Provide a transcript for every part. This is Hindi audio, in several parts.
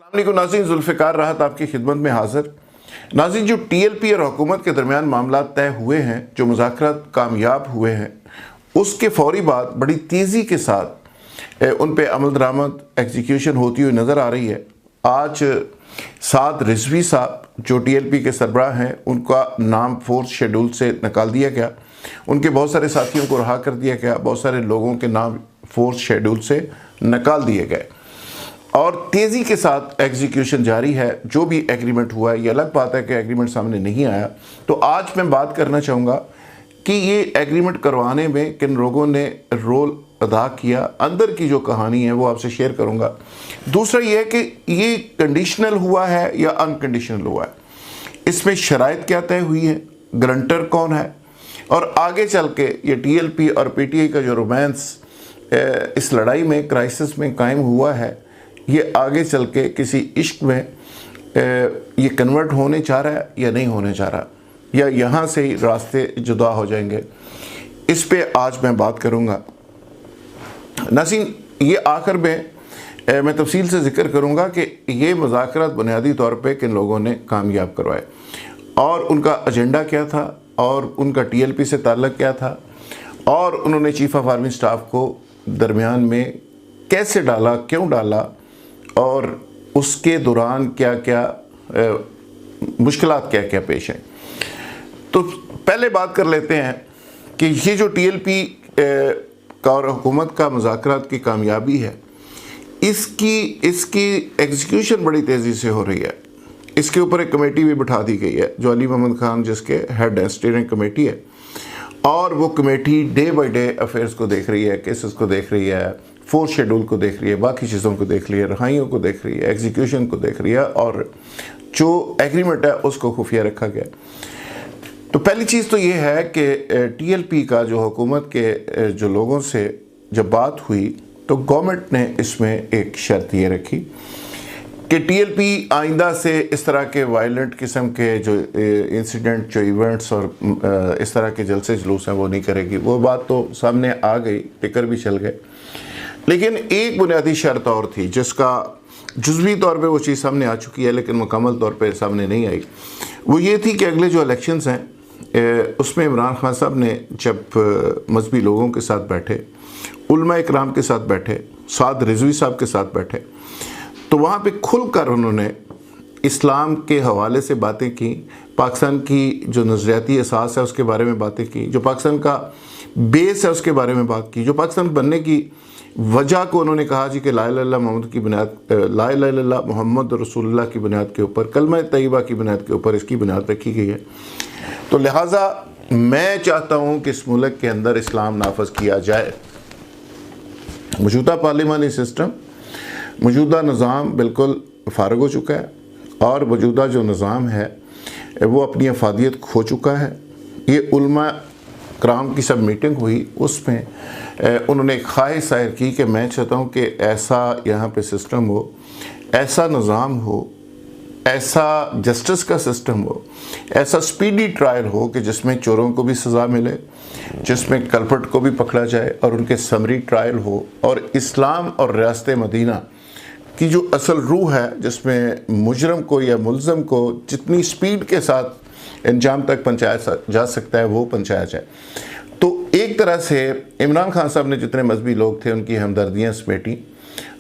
अस्सलामुअलैकुम नाज़रीन, जुल्फ़िकार राहत आपकी खिदमत में हाजिर। नाज़रीन, जो TLP और हुकूमत के दरमियान मामला तय हुए हैं, जो मुज़ाकरात कामयाब हुए हैं, उसके फौरी बाद बड़ी तेज़ी के साथ उन पे अमल दरामद एग्जीक्यूशन होती हुई नज़र आ रही है। आज साद रिजवी साहब जो TLP के सरबराह हैं, उनका नाम फोर्स शेड्यूल से निकाल दिया गया। उनके बहुत सारे साथियों को रहा कर दिया गया, बहुत सारे लोगों के नाम फोर्स शेड्यूल से निकाल दिए गए और तेज़ी के साथ एग्जीक्यूशन जारी है। जो भी एग्रीमेंट हुआ है, ये अलग बात है कि एग्रीमेंट सामने नहीं आया। तो आज मैं बात करना चाहूँगा कि ये एग्रीमेंट करवाने में किन लोगों ने रोल अदा किया, अंदर की जो कहानी है वो आपसे शेयर करूँगा। दूसरा ये है कि ये कंडीशनल हुआ है या अनकंडीशनल हुआ है, इसमें शराइत क्या तय हुई है, गारंटर कौन है, और आगे चल के ये TLP और PTI का जो रोमांस इस लड़ाई में, क्राइसिस में कायम हुआ है, ये आगे चल के किसी इश्क में ये कन्वर्ट होने जा रहा है या नहीं होने जा रहा, या यहाँ से ही रास्ते जुदा हो जाएंगे, इस पे आज मैं बात करूँगा। नाज़रीन, ये आखिर में मैं तफसील से ज़िक्र करूँगा कि ये मुज़ाकरात बुनियादी तौर पे किन लोगों ने कामयाब करवाए और उनका एजेंडा क्या था और उनका TLP से ताल्लुक़ क्या था, और उन्होंने चीफ़ ऑफ आर्मी स्टाफ को दरमियान में कैसे डाला, क्यों डाला, और उसके दौरान क्या क्या मुश्किलात क्या क्या पेश हैं। तो पहले बात कर लेते हैं कि ये जो TLP का और हुकूमत का मुज़ाकरात की कामयाबी है, इसकी एग्जीक्यूशन बड़ी तेज़ी से हो रही है। इसके ऊपर एक कमेटी भी बिठा दी गई है जो अली मोहम्मद खान जिसके हेड है, स्टीयरिंग कमेटी है, और वो committee day by day affairs को देख रही है, केसेस को देख रही है, फोर्स शेड्यूल को देख रही है, बाकी चीज़ों को देख रही है, रहाइयों को देख रही है, एग्जीक्यूशन को देख रही है, और जो एग्रीमेंट है उसको खुफिया रखा गया। तो पहली चीज़ तो ये है कि TLP का जो हुकूमत के जो लोगों से जब बात हुई तो गवर्नमेंट ने इसमें एक शर्त ये रखी कि TLP आइंदा से इस तरह के वायलेंट किस्म के जो इंसिडेंट, जो इवेंट्स और इस तरह के जलसे जुलूस हैं वो नहीं करेगी। वो बात तो सामने आ गई, टिकर भी चल गए, लेकिन एक बुनियादी शर्त और थी जिसका जुज़वी तौर पे वो चीज़ सामने आ चुकी है लेकिन मुकम्मल तौर पे सामने नहीं आई। वो ये थी कि अगले जो इलेक्शंस हैं उसमें इमरान खान साहब ने जब मजहबी लोगों के साथ बैठे, उलमा इकराम के साथ बैठे, साद रिजवी साहब के साथ बैठे, तो वहाँ पे खुलकर उन्होंने इस्लाम के हवाले से बातें की, पाकिस्तान की जो नज़रियाती असास है उसके बारे में बातें की, जो पाकिस्तान का बेस है उसके बारे में बात की, जो पाकिस्तान बनने की वजह को उन्होंने कहा जी कि ला इलाहा इल्लल्लाह मोहम्मद की बुनियाद, ला इलाहा इल्लल्लाह मोहम्मद रसूलुल्लाह की बुनियाद के ऊपर, कलमा तैयबा की बुनियाद के ऊपर इसकी बुनियाद रखी गई है। तो लिहाजा मैं चाहता हूँ कि इस मुल्क के अंदर इस्लाम नाफज किया जाए। मौजूदा पार्लिमानी सिस्टम, मौजूदा निज़ाम बिल्कुल फ़ारिग हो चुका है और मौजूदा जो निज़ाम है वो अपनी अफादियत खो चुका है। ये उलमा कराम की सब मीटिंग हुई, उसमें उन्होंने एक ख्वाहिश जाहिर की कि मैं चाहता हूँ कि ऐसा यहाँ पे सिस्टम हो, ऐसा निज़ाम हो, ऐसा जस्टिस का सिस्टम हो, ऐसा स्पीडी ट्रायल हो कि जिसमें चोरों को भी सज़ा मिले, जिसमें कल्प्रिट को भी पकड़ा जाए और उनके समरी ट्रायल हो, और इस्लाम और रियासत मदीना की जो असल रूह है जिसमें मुजरम को या मुल्ज़म को जितनी स्पीड के साथ अंजाम तक पहुँचाया जा सकता है वो पहुँचाया जाए। तो एक तरह से इमरान खान साहब ने जितने मजहबी लोग थे उनकी हमदर्दियाँ समेटी,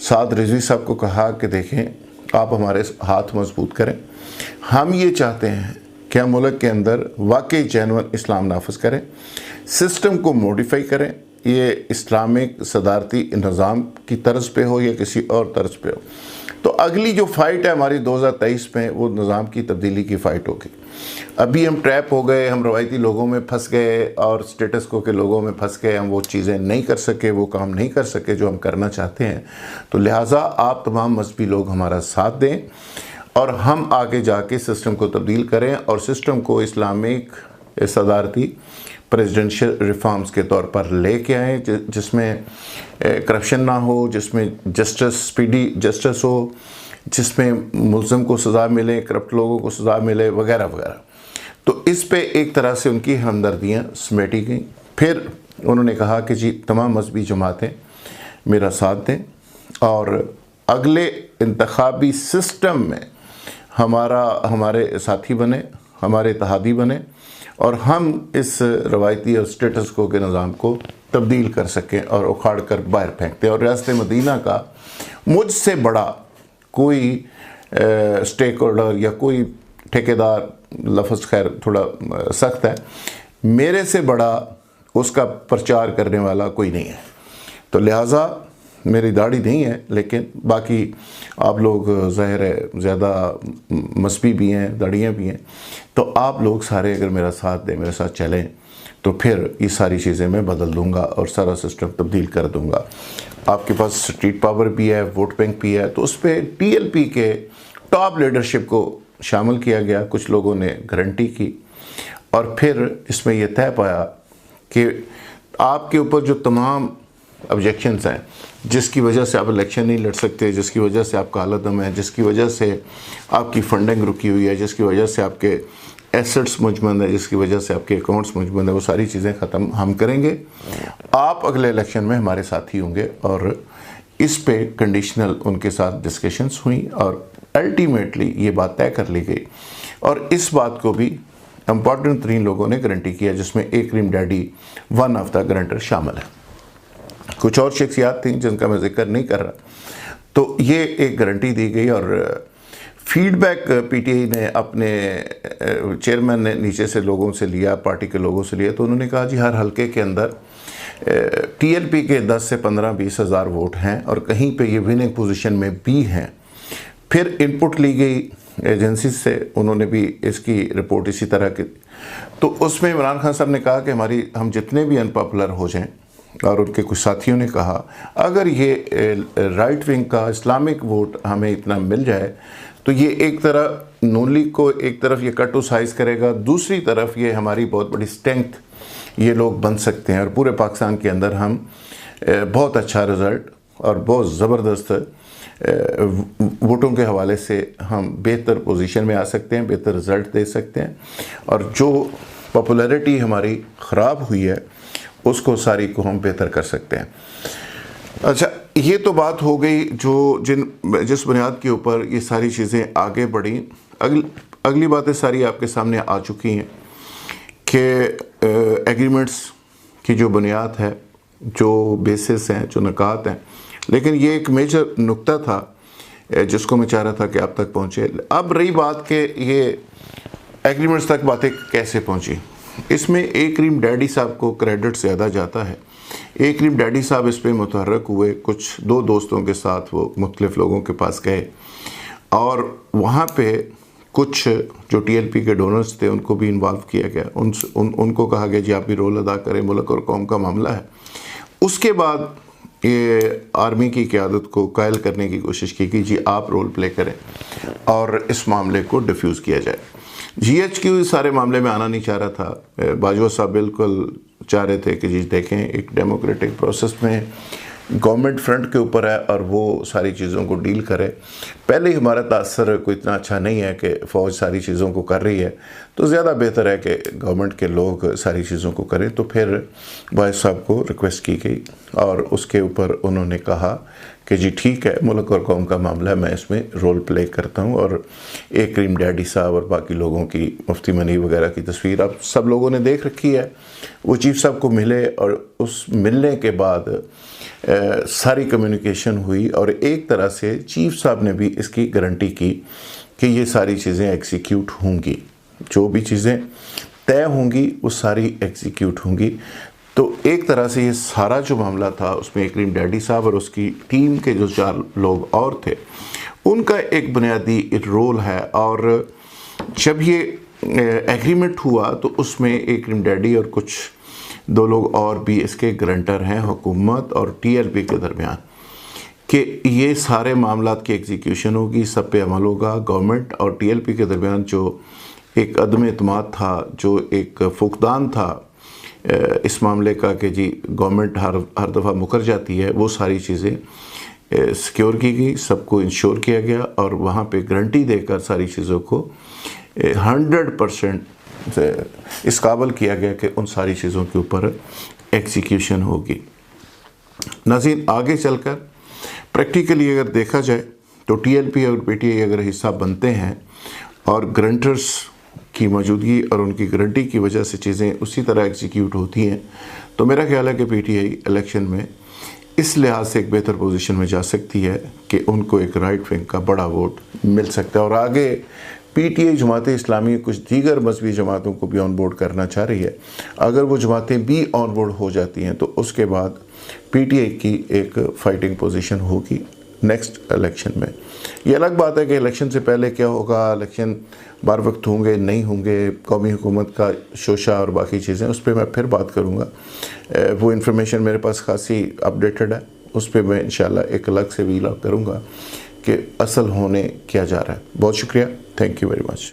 साद रिजवी साहब को कहा कि देखें आप हमारे हाथ मजबूत करें, हम ये चाहते हैं कि हम मुल्क के अंदर वाकई जेन्युइन इस्लाम नाफज करें, सिस्टम को मॉडिफाई करें, ये इस्लामिक सदारती निज़ाम की तर्ज पे हो या किसी और तर्ज पे हो। तो अगली जो फ़ाइट है हमारी 2023 में वो निज़ाम की तब्दीली की फ़ाइट होगी। अभी हम ट्रैप हो गए, हम रवायती लोगों में फंस गए और स्टेटस को के लोगों में फंस गए, हम वो चीज़ें नहीं कर सके, वो काम नहीं कर सके जो हम करना चाहते हैं। तो लिहाजा आप तमाम मजहबी लोग हमारा साथ दें और हम आगे जाके सिस्टम को तब्दील करें और सिस्टम को इस्लामिक सदारती प्रेसिडेंशियल रिफॉर्म्स के तौर पर लेके आएँ जिसमें करप्शन ना हो, जिसमें जस्टिस, स्पीडी जस्टिस हो, जिसमें मुल्ज़िम को सज़ा मिले, करप्ट लोगों को सज़ा मिले, वगैरह वगैरह। तो इस पे एक तरह से उनकी हमदर्दियाँ समेटी गई। फिर उन्होंने कहा कि जी तमाम मजहबी जमातें मेरा साथ दें और अगले इंतखाबी सिस्टम में हमारे साथी बने, हमारे इत्तेहादी बने और हम इस रवायती और स्टेटस को के निज़ाम को तब्दील कर सकें और उखाड़ कर बाहर फेंक दें। और रियासत मदीना का मुझसे बड़ा कोई स्टेक होल्डर या कोई ठेकेदार, लफ्ज़ खैर थोड़ा सख्त है, मेरे से बड़ा उसका प्रचार करने वाला कोई नहीं है। तो लिहाजा मेरी दाढ़ी नहीं है, लेकिन बाकी आप लोग ज़ाहिर है ज़्यादा मस्बी भी हैं, दाढ़ियाँ भी हैं, तो आप लोग सारे अगर मेरा साथ दें, मेरे साथ चलें, तो फिर ये सारी चीज़ें मैं बदल दूंगा और सारा सिस्टम तब्दील कर दूंगा। आपके पास स्ट्रीट पावर भी है, वोट बैंक भी है, तो उस पर TLP के टॉप लीडरशिप को शामिल किया गया। कुछ लोगों ने गारंटी की और फिर इसमें यह तय पाया कि आपके ऊपर जो तमाम ऑब्जेक्शंस हैं, जिसकी वजह से आप इलेक्शन नहीं लड़ सकते, जिसकी वजह से आपका हालतदम है, जिसकी वजह से आपकी फंडिंग रुकी हुई है, जिसकी वजह से आपके एसेट्स मुजमद है, जिसकी वजह से आपके अकाउंट्स मुजमद है, वो सारी चीज़ें ख़त्म हम करेंगे। आप अगले इलेक्शन में हमारे साथी होंगे। और इस पे कंडीशनल उनके साथ डिस्कशंस हुई और अल्टीमेटली ये बात तय कर ली गई। और इस बात को भी इम्पॉर्टेंट 3 लोगों ने गारंटी किया, जिसमें A Karim Dadi one of the guarantor शामिल है। कुछ और शख्सियात थी जिनका मैं जिक्र नहीं कर रहा। तो ये एक गारंटी दी गई और फीडबैक PTI ने अपने चेयरमैन ने नीचे से लोगों से लिया, पार्टी के लोगों से लिया। तो उन्होंने कहा जी हर हलके के अंदर TLP के 10 से 15-20 हज़ार वोट हैं और कहीं पे ये विनिंग पोजीशन में भी हैं। फिर इनपुट ली गई एजेंसी से, उन्होंने भी इसकी रिपोर्ट इसी तरह की। तो उसमें इमरान खान साहब ने कहा कि हम जितने भी अनपॉपुलर हो जाएं, और उनके कुछ साथियों ने कहा अगर ये राइट विंग का इस्लामिक वोट हमें इतना मिल जाए तो ये एक तरह नून लीग को एक तरफ ये कट टू साइज करेगा, दूसरी तरफ ये हमारी बहुत बड़ी स्ट्रेंथ ये लोग बन सकते हैं और पूरे पाकिस्तान के अंदर हम बहुत अच्छा रिज़ल्ट और बहुत ज़बरदस्त वोटों के हवाले से हम बेहतर पोजीशन में आ सकते हैं, बेहतर रिज़ल्ट दे सकते हैं और जो पॉपुलैरिटी हमारी ख़राब हुई है उसको सारी को हम बेहतर कर सकते हैं। अच्छा, ये तो बात हो गई जिस बुनियाद के ऊपर ये सारी चीज़ें आगे बढ़ी। अगली बातें सारी आपके सामने आ चुकी हैं कि एग्रीमेंट्स की जो बुनियाद है, जो बेसिस हैं, जो नकात हैं, लेकिन ये एक मेजर नुक्ता था जिसको मैं चाह रहा था कि आप तक पहुँचे। अब रही बात कि ये एग्रीमेंट्स तक बातें कैसे पहुँची। इसमें ए करीम डैडी साहब को क्रेडिट ज़्यादा जाता है। ए करीम डैडी साहब इस पर मुतहर्रक हुए, कुछ 2 दोस्तों के साथ वो मुख्तलिफ़ लोगों के पास गए और वहाँ पे कुछ जो TLP के डोनर्स थे उनको भी इन्वॉल्व किया गया। उनको कहा गया जी आप भी रोल अदा करें, मुल्क और कौम का मामला है। उसके बाद ये आर्मी की क़यादत को कायल करने की कोशिश की कि जी आप रोल प्ले करें और इस मामले को डिफ्यूज़ किया जाए। GHQ इस सारे मामले में आना नहीं चाह रहा था। बाजवा साहब बिल्कुल चाह रहे थे कि जी देखें एक डेमोक्रेटिक प्रोसेस में गवर्नमेंट फ्रंट के ऊपर है और वो सारी चीज़ों को डील करे। पहले ही हमारा तासर कोई इतना अच्छा नहीं है कि फ़ौज सारी चीज़ों को कर रही है, तो ज़्यादा बेहतर है कि गवर्नमेंट के लोग सारी चीज़ों को करें। तो फिर बाजवा साहब को रिक्वेस्ट की गई और उसके ऊपर उन्होंने कहा कि जी ठीक है, मुल्क और कौम का मामला है, मैं इसमें रोल प्ले करता हूँ। और ए करीम डैडी साहब और बाकी लोगों की, मुफ्ती मनी वगैरह की तस्वीर आप सब लोगों ने देख रखी है। वो चीफ साहब को मिले और उस मिलने के बाद सारी कम्युनिकेशन हुई और एक तरह से चीफ साहब ने भी इसकी गारंटी की कि ये सारी चीज़ें एग्जीक्यूट होंगी, जो भी चीज़ें तय होंगी वो सारी एग्जीक्यूट होंगी। तो एक तरह से ये सारा जो मामला था उसमें एक करीम डैडी साहब और उसकी टीम के जो 4 लोग और थे उनका एक बुनियादी रोल है। और जब ये एग्रीमेंट हुआ तो उसमें एक करीम डैडी और कुछ 2 लोग और भी इसके गारंटर हैं हुकूमत और TLP के दरमियान कि ये सारे मामलात की एग्जीक्यूशन होगी, सब पे अमल होगा। गवर्नमेंट और TLP के दरमियान जो एक अदम एतमाद था, जो एक फुकदान था इस मामले का कि जी गवर्नमेंट हर दफ़ा मुकर जाती है, वो सारी चीज़ें सिक्योर की गई, सबको इंश्योर किया गया और वहाँ पे गारंटी देकर सारी चीज़ों को 100% इस काबिल किया गया कि उन सारी चीज़ों के ऊपर एग्जीक्यूशन होगी। नाज़रीन, आगे चलकर प्रैक्टिकली अगर देखा जाए तो टीएलपी और पीटीआई अगर हिस्सा बनते हैं और ग्रंटर्स की मौजूदगी और उनकी गारंटी की वजह से चीज़ें उसी तरह एग्जीक्यूट होती हैं, तो मेरा ख्याल है कि पीटीआई इलेक्शन में इस लिहाज से एक बेहतर पोजीशन में जा सकती है कि उनको एक राइट विंग का बड़ा वोट मिल सकता है। और आगे पीटीआई जमात इस्लामी कुछ दीगर मजहबी जमातों को भी ऑन बोर्ड करना चाह रही है। अगर वो जमातें भी ऑन बोर्ड हो जाती हैं तो उसके बाद पीटीआई की एक फाइटिंग पोजीशन होगी नेक्स्ट इलेक्शन में। ये अलग बात है कि इलेक्शन से पहले क्या होगा, इलेक्शन बार वक्त होंगे नहीं होंगे, कौमी हुकूमत का शोशा और बाकी चीज़ें, उस पर मैं फिर बात करूँगा। वो इन्फॉर्मेशन मेरे पास खासी अपडेटेड है, उस पर मैं इंशाल्लाह एक अलग से वील करूँगा कि असल होने क्या जा रहा है। बहुत शुक्रिया, थैंक यू वेरी मच।